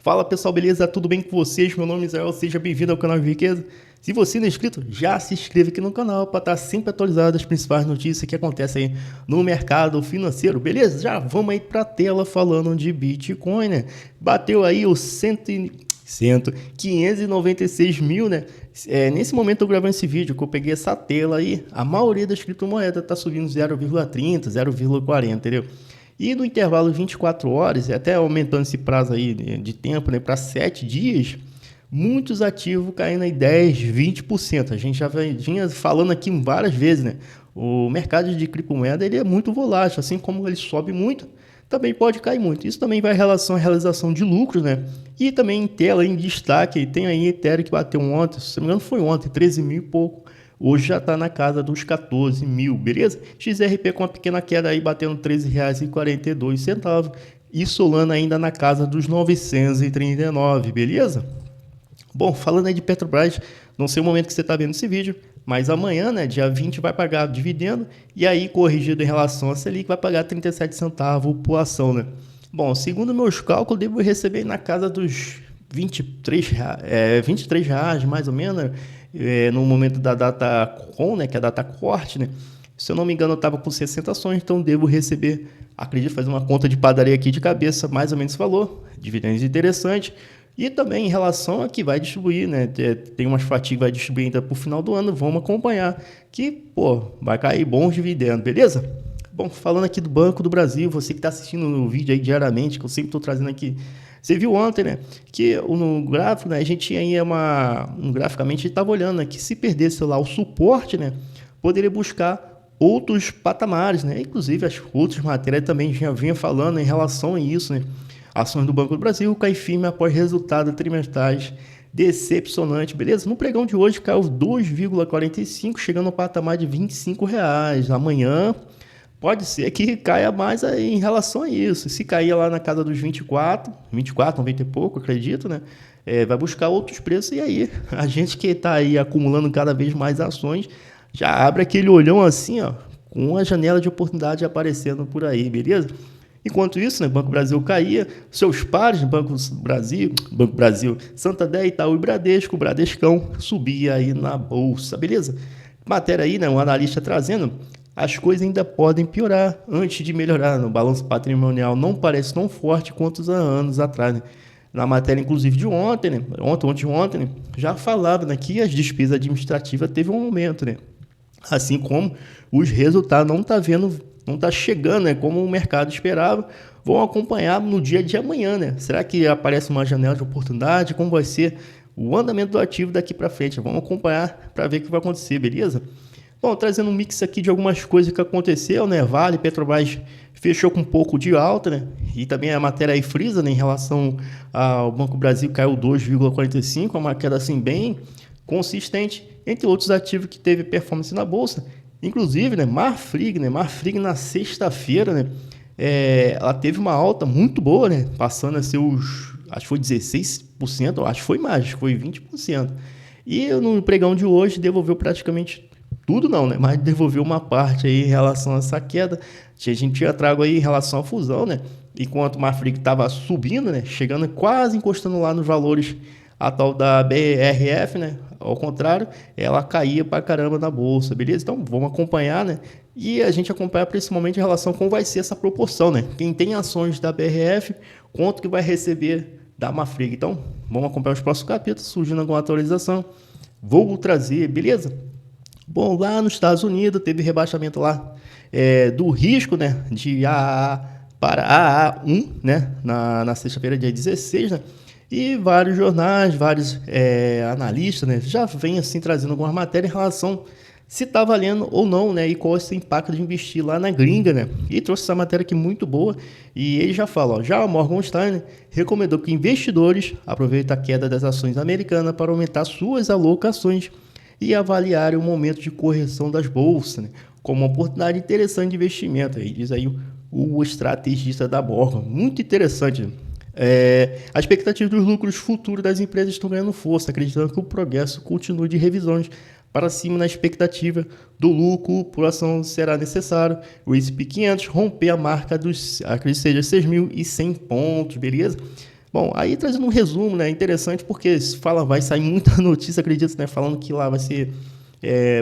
Fala pessoal, beleza? Tudo bem com vocês? Meu nome é Israel, seja bem-vindo ao canal de Riqueza. Se você não é inscrito, já se inscreve aqui no canal para estar sempre atualizado das principais notícias que acontecem aí no mercado financeiro, beleza? Já vamos aí para a tela falando de Bitcoin, né? Bateu aí o 596 mil, né? Nesse momento eu tô gravando esse vídeo que eu peguei essa tela aí, a maioria das criptomoedas tá subindo 0,30, 0,40, entendeu? E no intervalo 24 horas, até aumentando esse prazo aí de tempo, né, para 7 dias, muitos ativos caindo aí 10, 20%. A gente já vinha falando aqui várias vezes, né? O mercado de criptomoeda ele é muito volátil, assim como ele sobe muito, também pode cair muito. Isso também vai em relação à realização de lucros, né? E também em tela, em destaque, tem aí Ethereum que bateu ontem, se não me engano foi ontem, 13 mil e pouco. Hoje já está na casa dos 14 mil, beleza? XRP com uma pequena queda aí, batendo R$ 13,42. E Solana ainda na casa dos 939, beleza? Bom, falando aí de Petrobras, não sei o momento que você está vendo esse vídeo, mas amanhã, né, dia 20, vai pagar dividendo e aí, corrigido em relação a Selic, vai pagar 37 centavos por ação, né? Bom, segundo meus cálculos, devo receber na casa dos 23 reais, mais ou menos, no momento da data com, né, que é a data corte, né? Se eu não me engano, eu estava com 60 ações, então devo receber, acredito, fazer uma conta de padaria aqui de cabeça, mais ou menos esse valor, dividendos interessante. E também em relação a que vai distribuir, né? Tem umas fatias que vai distribuir ainda para o final do ano, vamos acompanhar, que, pô, vai cair bons dividendos, beleza? Bom, falando aqui do Banco do Brasil, você que está assistindo o vídeo aí diariamente, que eu sempre estou trazendo aqui, você viu ontem, né, que no gráfico, né, a gente tinha aí graficamente, a gente estava olhando, né, que se perdesse lá o suporte, né, poderia buscar outros patamares, né, inclusive as outras matérias também já vinha falando em relação a isso, né, ações do Banco do Brasil cai firme após resultados trimestrais decepcionante, beleza? No pregão de hoje caiu 2,45, chegando ao patamar de R$ 25. Amanhã pode ser que caia mais aí em relação a isso. Se cair lá na casa dos 24, 90 e pouco, acredito, né? Vai buscar outros preços e aí a gente que está aí acumulando cada vez mais ações já abre aquele olhão assim, ó, com uma janela de oportunidade aparecendo por aí, beleza? Enquanto isso, né, Banco Brasil caía, seus pares, Banco Brasil, Santander, Itaú e Bradesco, Bradescão, subia aí na bolsa, beleza? Matéria aí, né, um analista trazendo, as coisas ainda podem piorar antes de melhorar. No balanço patrimonial não parece tão forte quanto há anos atrás, né? Na matéria, inclusive, de ontem, né? Ontem, né? Já falava, né, que as despesas administrativas teve um aumento, né? Assim como os resultados não tá chegando, né, como o mercado esperava. Vão acompanhar no dia de amanhã, né? Será que aparece uma janela de oportunidade? Como vai ser o andamento do ativo daqui para frente? Vamos acompanhar para ver o que vai acontecer, beleza? Bom, trazendo um mix aqui de algumas coisas que aconteceu, né? Vale, Petrobras fechou com um pouco de alta, né? E também a matéria aí frisa, né, em relação ao Banco Brasil, caiu 2,45, uma queda assim bem consistente, entre outros ativos que teve performance na bolsa. Inclusive, né, Marfrig na sexta-feira, né, ela teve uma alta muito boa, né, passando a ser acho que foi 16%, acho que foi mais, acho que foi 20%. E no pregão de hoje devolveu praticamente tudo não, né, mas devolveu uma parte aí em relação a essa queda. A gente tinha trago aí em relação à fusão, né, enquanto o Marfrig estava subindo, né, chegando quase encostando lá nos valores a tal da BRF, né? Ao contrário, ela caía pra caramba na bolsa, beleza? Então vamos acompanhar, né? E a gente acompanha principalmente em relação a como vai ser essa proporção, né? Quem tem ações da BRF, quanto que vai receber da Marfrig. Então vamos acompanhar os próximos capítulos, surgindo alguma atualização, vou trazer, beleza? Bom, lá nos Estados Unidos teve rebaixamento lá do risco, né? De AA para AA1, né? Na sexta-feira, dia 16, né? E vários jornais, vários analistas, né, já vem assim trazendo algumas matérias em relação se está valendo ou não, né, e qual é esse impacto de investir lá na gringa, né. E trouxe essa matéria aqui muito boa e ele já fala, ó, já o Morgan Stanley recomendou que investidores aproveitem a queda das ações americanas para aumentar suas alocações e avaliarem o momento de correção das bolsas, né, como uma oportunidade interessante de investimento. Aí diz aí o estrategista da Morgan, muito interessante, né? A expectativa dos lucros futuros das empresas estão ganhando força, acreditando que o progresso continue de revisões para cima na expectativa do lucro por ação será necessário o S&P 500 romper a marca dos, acredito que seja 6.100 pontos, beleza? Bom, aí trazendo um resumo, né, interessante porque se fala, vai sair muita notícia, acredito, né, falando que lá vai ser,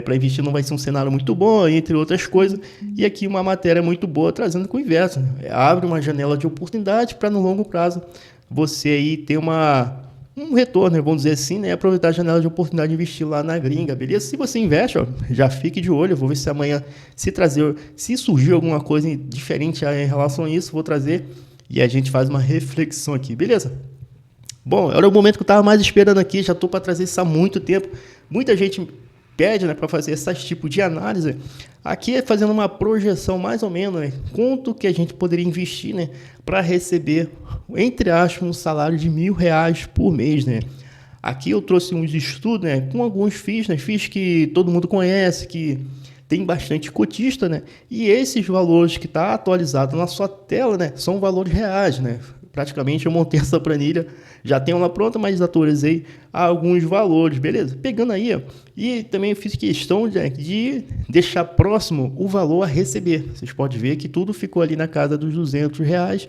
para investir não vai ser um cenário muito bom, entre outras coisas, e aqui uma matéria muito boa trazendo com o inverso, né, abre uma janela de oportunidade para no longo prazo você aí ter um retorno, né, vamos dizer assim, né, aproveitar a janela de oportunidade de investir lá na gringa, beleza? Se você investe, ó, já fique de olho, eu vou ver se amanhã, se surgir alguma coisa diferente em relação a isso, vou trazer e a gente faz uma reflexão aqui, beleza? Bom, era o momento que eu estava mais esperando aqui, já estou para trazer isso há muito tempo. Muita gente pede, né, para fazer esse tipo de análise. Aqui é fazendo uma projeção mais ou menos, né, quanto que a gente poderia investir, né, para receber, entre aspas, um salário de R$ 1.000 por mês, né. Aqui eu trouxe uns estudos, né, com alguns FIIs, né, FIIs que todo mundo conhece, que tem bastante cotista, né? E esses valores que está atualizado na sua tela, né, são valores reais, né? Praticamente eu montei essa planilha, já tenho ela pronta, mas atualizei alguns valores, beleza? Pegando aí, ó, e também fiz questão de deixar próximo o valor a receber. Vocês podem ver que tudo ficou ali na casa dos R$ 200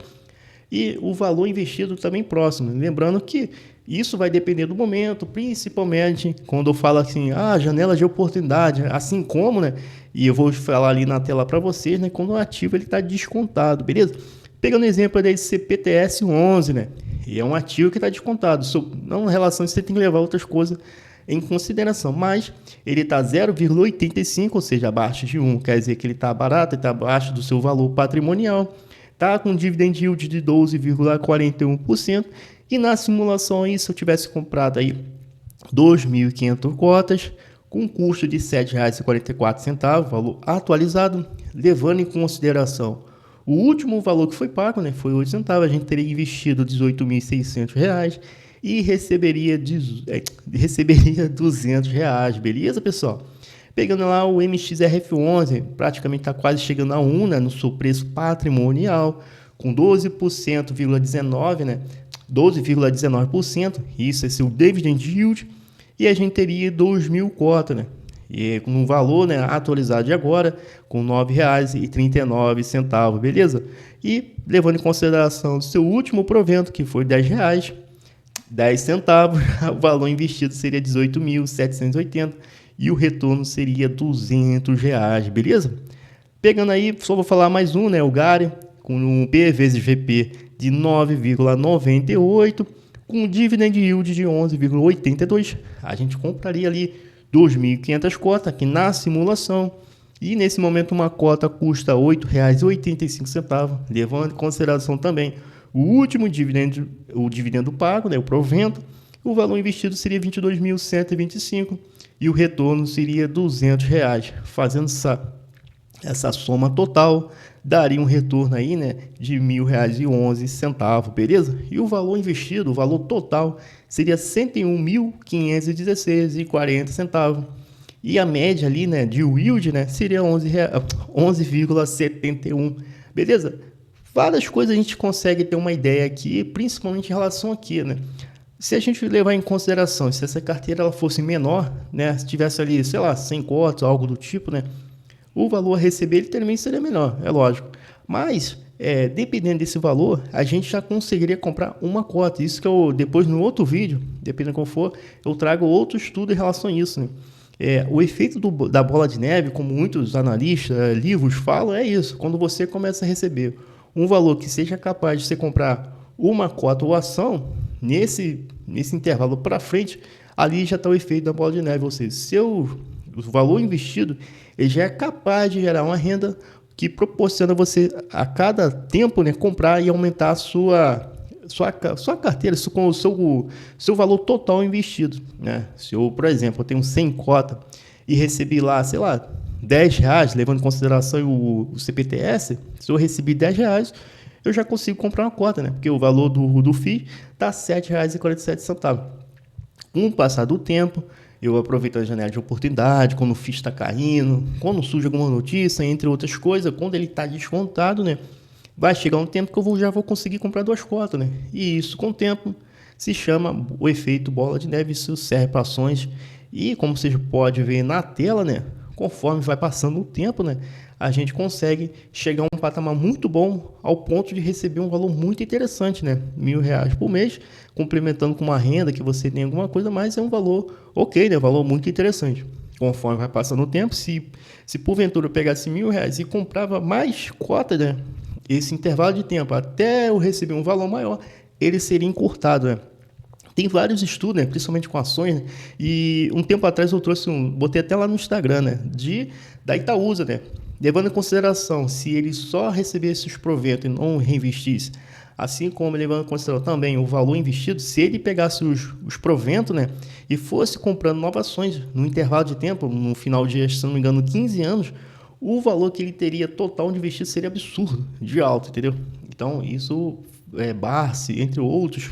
e o valor investido também próximo. Lembrando que isso vai depender do momento, principalmente quando eu falo assim, janela de oportunidade, assim como, né? E eu vou falar ali na tela para vocês, né? Quando o ativo ele está descontado, beleza? Pegando o exemplo desse CPTS 11, né? E é um ativo que está descontado. Não em relação a isso, você tem que levar outras coisas em consideração, mas ele está 0,85, ou seja, abaixo de 1, quer dizer que ele está barato, ele está abaixo do seu valor patrimonial, está com dividend yield de 12,41%, e na simulação aí, se eu tivesse comprado aí 2.500 cotas, com custo de R$ 7,44, valor atualizado, levando em consideração o último valor que foi pago, né, foi 8 centavos, a gente teria investido R$ 18.600 e receberia R$ 200, beleza, pessoal? Pegando lá o MXRF11, praticamente está quase chegando a 1, né, no seu preço patrimonial, com 12,19%, né, 12,19%, isso é seu dividend yield, e a gente teria 2.000 cotas, né, e com um valor, né, atualizado de agora, com R$ 9,39, beleza? E levando em consideração o seu último provento, que foi R$ 10,10, o valor investido seria 18.780 e o retorno seria R$ 200, beleza? Pegando aí, só vou falar mais um, né, o Gary, com um P vezes VP de 9,98, com dividend yield de 11,82, a gente compraria ali 2.500 cotas aqui na simulação, e nesse momento uma cota custa R$ 8,85, levando em consideração também o último dividendo, o dividendo pago, né, o provento, o valor investido seria R$ 22.125 e o retorno seria R$ 200, fazendo essa soma total daria um retorno aí, né, de R$ 1.000,11, beleza? E o valor investido, o valor total, seria R$ 101.516,40. E a média ali, né, de yield, né, seria 11,71, beleza? Várias coisas a gente consegue ter uma ideia aqui, principalmente em relação aqui, né? Se a gente levar em consideração, se essa carteira ela fosse menor, né, se tivesse ali, sei lá, 100 cotas, algo do tipo, né, o valor a receber ele também seria menor, é lógico. Mas, dependendo desse valor, a gente já conseguiria comprar uma cota. Isso que eu, depois no outro vídeo, dependendo como for, eu trago outro estudo em relação a isso, né? O efeito da bola de neve, como muitos analistas, livros falam, é isso. Quando você começa a receber um valor que seja capaz de você comprar uma cota ou ação, nesse intervalo para frente, ali já está o efeito da bola de neve. Ou seja, o valor investido ele já é capaz de gerar uma renda que proporciona você, a cada tempo, né, comprar e aumentar a sua carteira, com o seu valor total investido, né? Se eu, por exemplo, eu tenho 100 cotas e recebi lá, sei lá, R$ 10, levando em consideração o CPTS, se eu recebi R$ 10, eu já consigo comprar uma cota, né? Porque o valor do FII está R$ 7,47. Com o passar do tempo, eu aproveito a janela de oportunidade, quando o FII está caindo, quando surge alguma notícia, entre outras coisas, quando ele está descontado, né? Vai chegar um tempo que eu já vou conseguir comprar 2 cotas, né? E isso, com o tempo, se chama o efeito bola de neve. Isso serve para ações. E, como vocês podem ver na tela, né? conforme vai passando o tempo, né, a gente consegue chegar a um patamar muito bom ao ponto de receber um valor muito interessante, né? R$ 1.000 por mês, complementando com uma renda que você tem alguma coisa mais, é um valor ok, né? Um valor muito interessante. Conforme vai passando o tempo, se porventura eu pegasse R$ 1.000 e comprava mais cotas, né? Esse intervalo de tempo até eu receber um valor maior, ele seria encurtado, né? Tem vários estudos, né, principalmente com ações, né, e um tempo atrás eu trouxe botei até lá no Instagram, né, da Itaúsa, né, levando em consideração se ele só recebesse os proventos e não reinvestisse, assim como levando em consideração também o valor investido, se ele pegasse os proventos, né, e fosse comprando novas ações no intervalo de tempo, no final de, se não me engano, 15 anos, o valor que ele teria total de investido seria absurdo, de alto, entendeu? Então, isso Barsi, entre outros,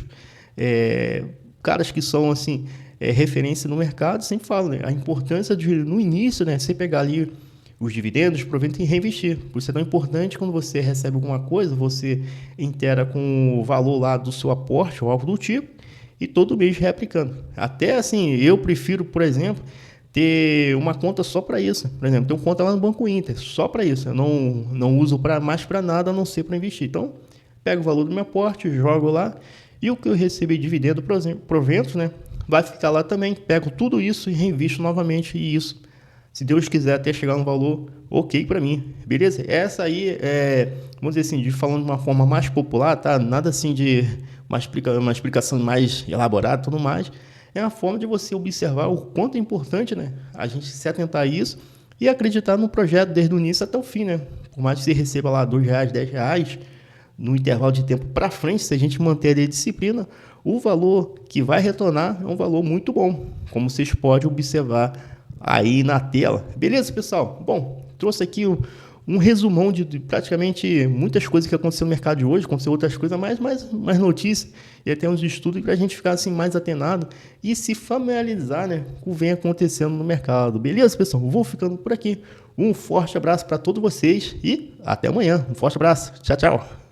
caras que são assim referência no mercado, sempre falam, né, a importância de no início, né, você pegar ali os dividendos, proveito e reinvestir. Por isso é tão importante quando você recebe alguma coisa, você inteira com o valor lá do seu aporte ou algo do tipo e todo mês reaplicando. Até assim, eu prefiro, por exemplo, ter uma conta só para isso. Por exemplo, tenho conta lá no Banco Inter, só para isso. Eu não uso mais para nada a não ser para investir. Então, pego o valor do meu aporte, jogo lá e o que eu receber de dividendo, proventos, né, vai ficar lá também. Pego tudo isso e reinvisto novamente e isso, se Deus quiser, até chegar no valor ok para mim, beleza? Essa aí vamos dizer assim, falando de uma forma mais popular, tá? Nada assim de uma explicação mais elaborada, tudo mais. É uma forma de você observar o quanto é importante, né, a gente se atentar a isso e acreditar no projeto desde o início até o fim, né? Por mais que você receba lá R$ 2, R$ 10, no intervalo de tempo para frente, se a gente manter ali a disciplina, o valor que vai retornar é um valor muito bom, como vocês podem observar aí na tela. Beleza, pessoal? Bom, trouxe aqui um resumão de praticamente muitas coisas que aconteceu no mercado de hoje, aconteceu outras coisas, mais notícias e até uns estudos para a gente ficar assim mais atenado e se familiarizar, né, com o que vem acontecendo no mercado. Beleza, pessoal? Vou ficando por aqui. Um forte abraço para todos vocês e até amanhã. Um forte abraço. Tchau, tchau.